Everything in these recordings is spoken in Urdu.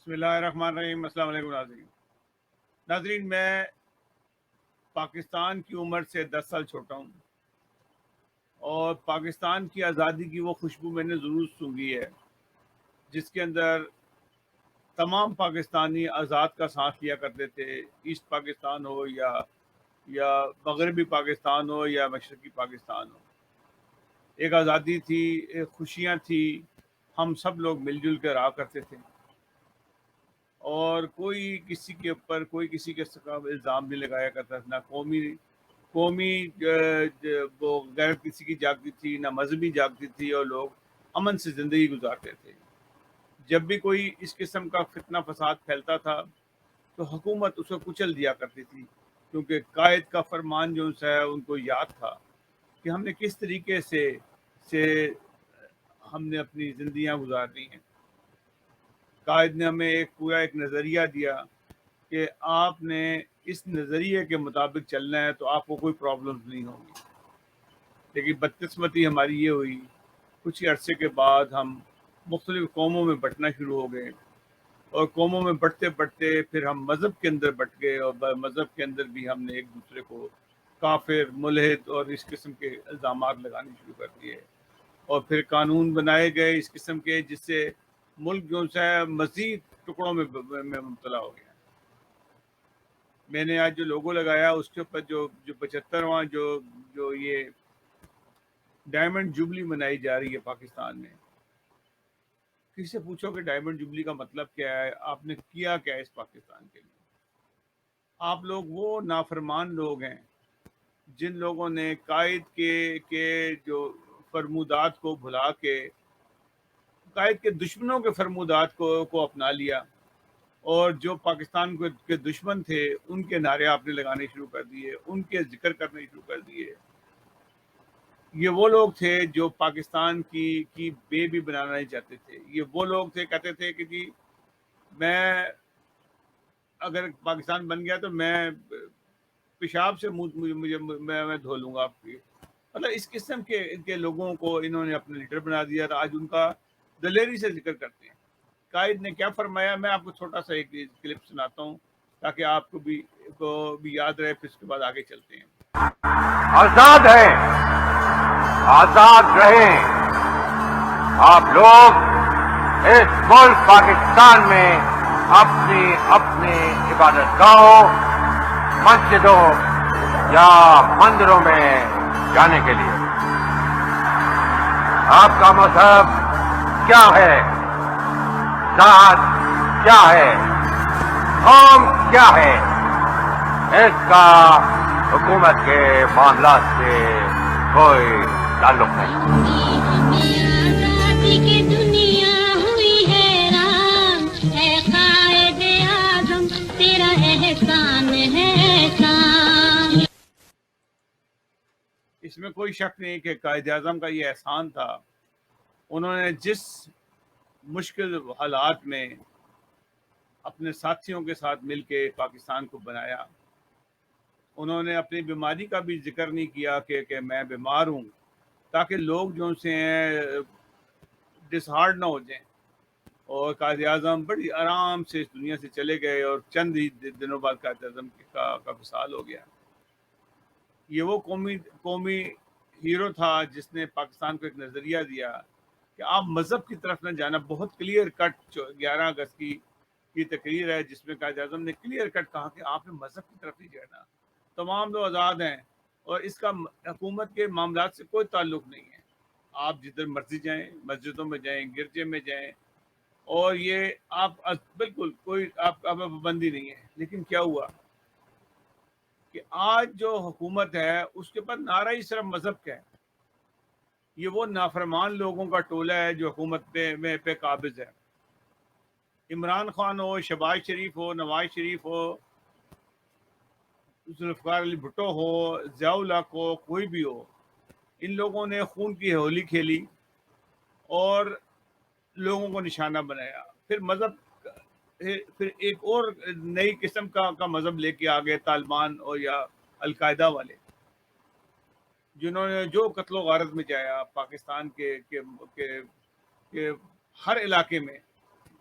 بسم اللہ الرحمن الرحیم۔ السلام علیکم ناظرین، میں پاکستان کی عمر سے 10 سال چھوٹا ہوں، اور پاکستان کی آزادی کی وہ خوشبو میں نے ضرور سونگھی ہے جس کے اندر تمام پاکستانی آزاد کا سانس لیا کرتے تھے، ایسٹ پاکستان ہو یا مغربی پاکستان ہو یا مشرقی پاکستان ہو۔ ایک آزادی تھی، ایک خوشیاں تھی، ہم سب لوگ مل جل کر رہا کرتے تھے، اور کوئی کسی کے اوپر کوئی کسی کے خلاف الزام نہیں لگایا کرتا تھا، نہ قومی وہ غیرت کسی کی جاگتی تھی، نہ مذہبی جاگتی تھی، اور لوگ امن سے زندگی گزارتے تھے۔ جب بھی کوئی اس قسم کا فتنہ فساد پھیلتا تھا تو حکومت اس کو کچل دیا کرتی تھی، کیونکہ قائد کا فرمان جو ہے ان کو یاد تھا کہ ہم نے کس طریقے سے ہم نے اپنی زندگیاں گزارنی ہیں۔ قائد نے ہمیں ایک نظریہ دیا کہ آپ نے اس نظریے کے مطابق چلنا ہے تو آپ کو کوئی پرابلمز نہیں ہوں گی۔ لیکن بدقسمتی ہماری یہ ہوئی، کچھ عرصے کے بعد ہم مختلف قوموں میں بٹنا شروع ہو گئے، اور قوموں میں بٹتے بٹتے پھر ہم مذہب کے اندر بٹ گئے، اور مذہب کے اندر بھی ہم نے ایک دوسرے کو کافر، ملحد اور اس قسم کے الزامات لگانے شروع کر دیے، اور پھر قانون بنائے گئے اس قسم کے جس سے ملک جو ہے مزید ٹکڑوں میں مبتلا ہو گیا۔ میں نے آج جو لوگو لگایا اس کے اوپر جو 75واں جو یہ ڈائمنڈ جوبلی منائی جا رہی ہے پاکستان میں، کسی سے پوچھو کہ ڈائمنڈ جوبلی کا مطلب کیا ہے، آپ نے کیا کیا ہے اس پاکستان کے لیے؟ آپ لوگ وہ نافرمان لوگ ہیں جن لوگوں نے قائد کے جو فرمودات کو بھلا کے قائد کے دشمنوں کے فرمودات کو اپنا لیا، اور جو پاکستان کے دشمن تھے ان کے نعرے آپ نے لگانے شروع کر دیے، ان کے ذکر کرنے شروع کر دیے۔ یہ وہ لوگ تھے جو پاکستان کی بے بھی بنانا نہیں چاہتے تھے۔ یہ وہ لوگ تھے، کہتے تھے کہ جی میں اگر پاکستان بن گیا تو میں پیشاب سے مجھے میں دھو لوں گا آپ کی۔ مطلب اس قسم کے لوگوں کو انہوں نے اپنے لیڈر بنا دیا، اور آج ان کا دلیری سے ذکر کرتے ہیں۔ قائد نے کیا فرمایا، میں آپ کو چھوٹا سا ایک کلپ سناتا ہوں تاکہ آپ کو بھی یاد رہے، پھر اس کے بعد آگے چلتے ہیں۔ آزاد ہیں، آزاد رہیں۔ آپ لوگ اس ملک پاکستان میں اپنی اپنی عبادت گاہوں، مسجدوں یا مندروں میں جانے کے لیے آپ کا مذہب کیا ہے، ذات کیا ہے، قوم کیا ہے، اس کا حکومت کے معاملات سے کوئی تعلق نہیں۔ آزادی کی دنیا ہوئی حیران، اے قائد اعظم تیرا احسان ہے احسان۔ اس میں کوئی شک نہیں کہ قائد اعظم کا یہ احسان تھا، انہوں نے جس مشکل حالات میں اپنے ساتھیوں کے ساتھ مل کے پاکستان کو بنایا۔ انہوں نے اپنی بیماری کا بھی ذکر نہیں کیا کہ میں بیمار ہوں، تاکہ لوگ جو سے ہیں ڈس ہارڈ نہ ہو جائیں۔ اور قائد اعظم بڑی آرام سے اس دنیا سے چلے گئے، اور چند ہی دنوں بعد قائد اعظم کا وصال ہو گیا۔ یہ وہ قومی ہیرو تھا جس نے پاکستان کو ایک نظریہ دیا کہ آپ مذہب کی طرف نہ جانا۔ بہت کلیئر کٹ 11 اگست کی تقریر ہے جس میں قائد اعظم نے کلیئر کٹ کہا کہ آپ نے مذہب کی طرف نہیں جانا، تمام لوگ آزاد ہیں، اور اس کا حکومت کے معاملات سے کوئی تعلق نہیں ہے۔ آپ جدھر مرضی جائیں، مسجدوں میں جائیں، گرجے میں جائیں، اور یہ آپ بالکل کوئی آپ کا پابندی نہیں ہے۔ لیکن کیا ہوا کہ آج جو حکومت ہے اس کے بعد نعرہ ہی صرف مذہب کا ہے۔ یہ وہ نافرمان لوگوں کا ٹولہ ہے جو حکومت پہ قابض ہے۔ عمران خان ہو، شہباز شریف ہو، نواز شریف ہو، ذوالفقار علی بھٹو ہو، ضیاء الحق ہو، کوئی بھی ہو، ان لوگوں نے خون کی ہولی کھیلی اور لوگوں کو نشانہ بنایا۔ پھر مذہب پھر ایک اور نئی قسم کا مذہب لے کے آگئے طالبان اور یا القاعدہ والے، جنہوں نے جو قتل و غارت میں جایا پاکستان کے ہر علاقے میں۔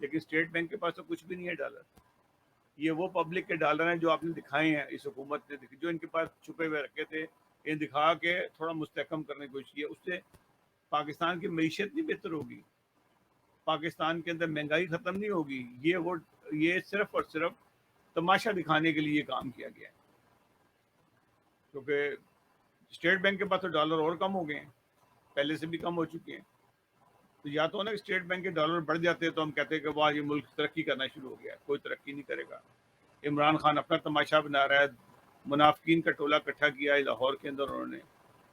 لیکن اسٹیٹ بینک کے پاس تو کچھ بھی نہیں ہے ڈالر. یہ وہ پبلک کے ڈالر ہیں جو آپ نے دکھائے ہیں اس حکومت نے, جو ان کے پاس چھپے ہوئے رکھے تھے, یہ دکھا کے تھوڑا مستحکم کرنے کی کوشش کی ہے. اس سے پاکستان کی معیشت نہیں بہتر ہوگی, پاکستان کے اندر مہنگائی ختم نہیں ہوگی. یہ صرف اور صرف تماشا دکھانے کے لیے کام کیا گیا ہے, کیونکہ اسٹیٹ بینک کے پاس تو ڈالر اور کم ہو گئے ہیں, پہلے سے بھی کم ہو چکے ہیں. تو یا تو نا اسٹیٹ بینک کے ڈالر بڑھ جاتے ہیں تو ہم کہتے ہیں کہ واہ یہ ملک ترقی کرنا شروع ہو گیا ہے. کوئی ترقی نہیں کرے گا. عمران خان اپنا تماشا بنا رہا ہے, منافقین کا ٹولہ اکٹھا کیا ہے لاہور کے اندر انہوں نے.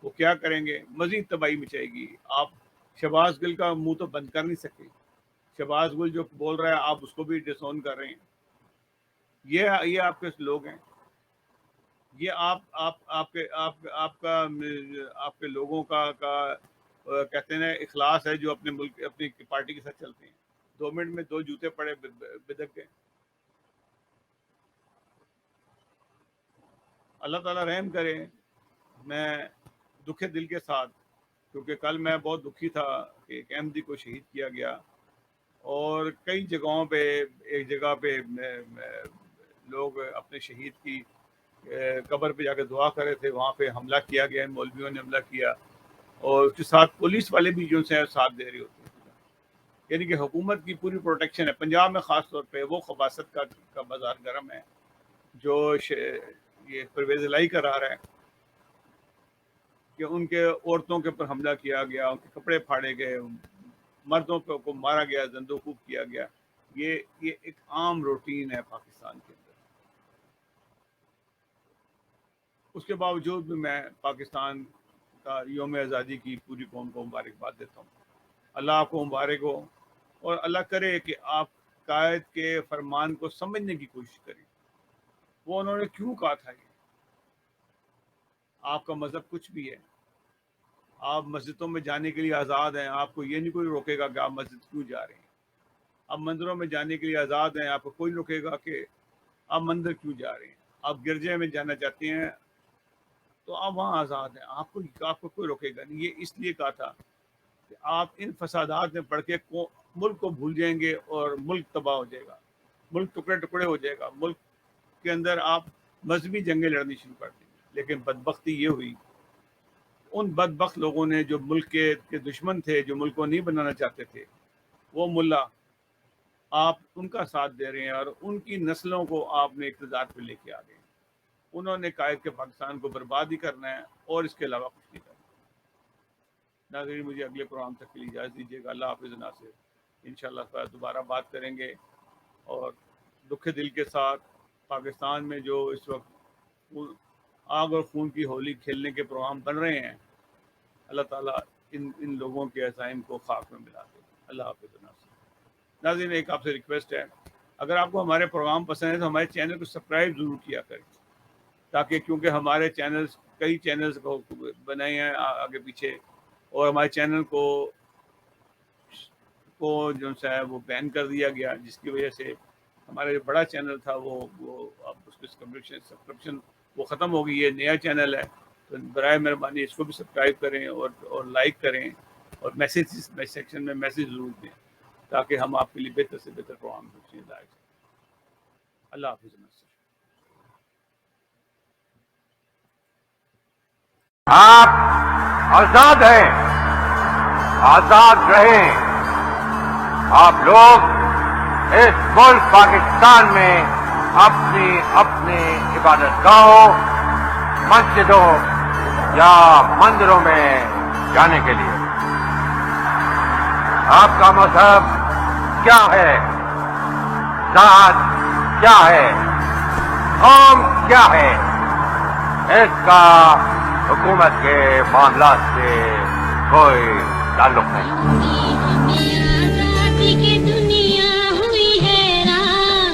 وہ کیا کریں گے, مزید تباہی مچائے گی. آپ شہباز گل کا منہ تو بند کر نہیں سکتے. شہباز گل جو بول رہا ہے آپ اس کو بھی ڈس اون کر رہے ہیں. یہ آپ کے لوگ ہیں, یہ آپ کے لوگوں کا کہتے ہیں اخلاص ہے جو اپنے ملک اپنی پارٹی کے ساتھ چلتے ہیں. 2 منٹ میں 2 جوتے پڑے بدک گئے. اللہ تعالیٰ رحم کرے. میں دکھے دل کے ساتھ, کیونکہ کل میں بہت دکھی تھا کہ ایک احمدی کو شہید کیا گیا, اور کئی جگہوں پہ, ایک جگہ پہ لوگ اپنے شہید کی قبر پہ جا کے دعا کر رہے تھے, وہاں پہ حملہ کیا گیا, مولویوں نے حملہ کیا, اور اس کے ساتھ پولیس والے بھی جو سے ساتھ دے رہے ہوتے ہیں. یعنی کہ حکومت کی پوری پروٹیکشن ہے. پنجاب میں خاص طور پہ وہ خباثت کا بازار گرم ہے جو یہ پرویز الہی کرا رہا ہے کہ ان کے عورتوں کے اوپر حملہ کیا گیا, ان کے کپڑے پھاڑے گئے, مردوں کو مارا گیا, زندو خوب کیا گیا. یہ ایک عام روٹین ہے پاکستان کے اندر. اس کے باوجود بھی میں پاکستان کا یوم آزادی کی پوری قوم کو مبارکباد دیتا ہوں. اللہ آپ کو مبارک ہو, اور اللہ کرے کہ آپ قائد کے فرمان کو سمجھنے کی کوشش کریں. وہ انہوں نے کیوں کہا تھا, یہ آپ کا مذہب کچھ بھی ہے, آپ مسجدوں میں جانے کے لیے آزاد ہیں, آپ کو یہ نہیں کوئی روکے گا کہ آپ مسجد کیوں جا رہے ہیں. آپ مندروں میں جانے کے لیے آزاد ہیں, آپ کو کوئی روکے گا کہ آپ مندر کیوں جا رہے ہیں. آپ گرجے میں جانا چاہتے ہیں تو آپ وہاں آزاد ہیں, آپ کو کوئی روکے گا نہیں. یہ اس لیے کہا تھا کہ آپ ان فسادات میں پڑھ کے ملک کو بھول جائیں گے اور ملک تباہ ہو جائے گا, ملک ٹکڑے ٹکڑے ہو جائے گا. ملک کے اندر آپ مذہبی جنگیں لڑنی شروع کر دیں گے. لیکن بدبختی یہ ہوئی, ان بدبخت لوگوں نے جو ملک کے دشمن تھے, جو ملک کو نہیں بنانا چاہتے تھے, وہ ملا آپ ان کا ساتھ دے رہے ہیں, اور ان کی نسلوں کو آپ نے اقتدار پہ لے کے آ گئے. انہوں نے قائد کے پاکستان کو برباد ہی کرنا ہے اور اس کے علاوہ کچھ نہیں کرنا. ناظرین, مجھے اگلے پروگرام تک کے لیے اجازت دیجیے گا. اللہ حافظ ناصر. انشاءاللہ دوبارہ بات کریں گے, اور دکھ دل کے ساتھ پاکستان میں جو اس وقت آگ اور خون کی ہولی کھیلنے کے پروگرام بن رہے ہیں, اللہ تعالیٰ ان لوگوں کے عزائم کو خاک میں ملا دے. اللہ حافظ ناصر. ناظرین, ایک آپ سے ریکویسٹ ہے, اگر آپ کو ہمارے پروگرام پسند ہے تو ہمارے چینل کو سبسکرائب ضرور کیا کریں, تاکہ کیونکہ ہمارے چینلز کئی چینلز کو بنائے ہیں آگے پیچھے, اور ہمارے چینل کو جو ہے وہ بین کر دیا گیا, جس کی وجہ سے ہمارا جو بڑا چینل تھا وہ اب اس کی سبسکرپشن وہ ختم ہو گئی ہے. نیا چینل ہے, تو برائے مہربانی اس کو بھی سبسکرائب کریں اور لائک کریں, اور میسیج سیکشن میں میسیج ضرور دیں, تاکہ ہم آپ کے لیے بہتر سے بہتر پروگرام لائے جائیں. اللہ حافظ. آپ آزاد ہیں, آزاد رہیں. آپ لوگ اس ملک پاکستان میں اپنی عبادت گاہوں, مسجدوں یا مندروں میں جانے کے لیے. آپ کا مذہب کیا ہے, ذات کیا ہے, قوم کیا ہے, اس کا حکومت کے معاملات سے کوئی تعلق نہیں. آزادی کی دنیا ہوئی حیران,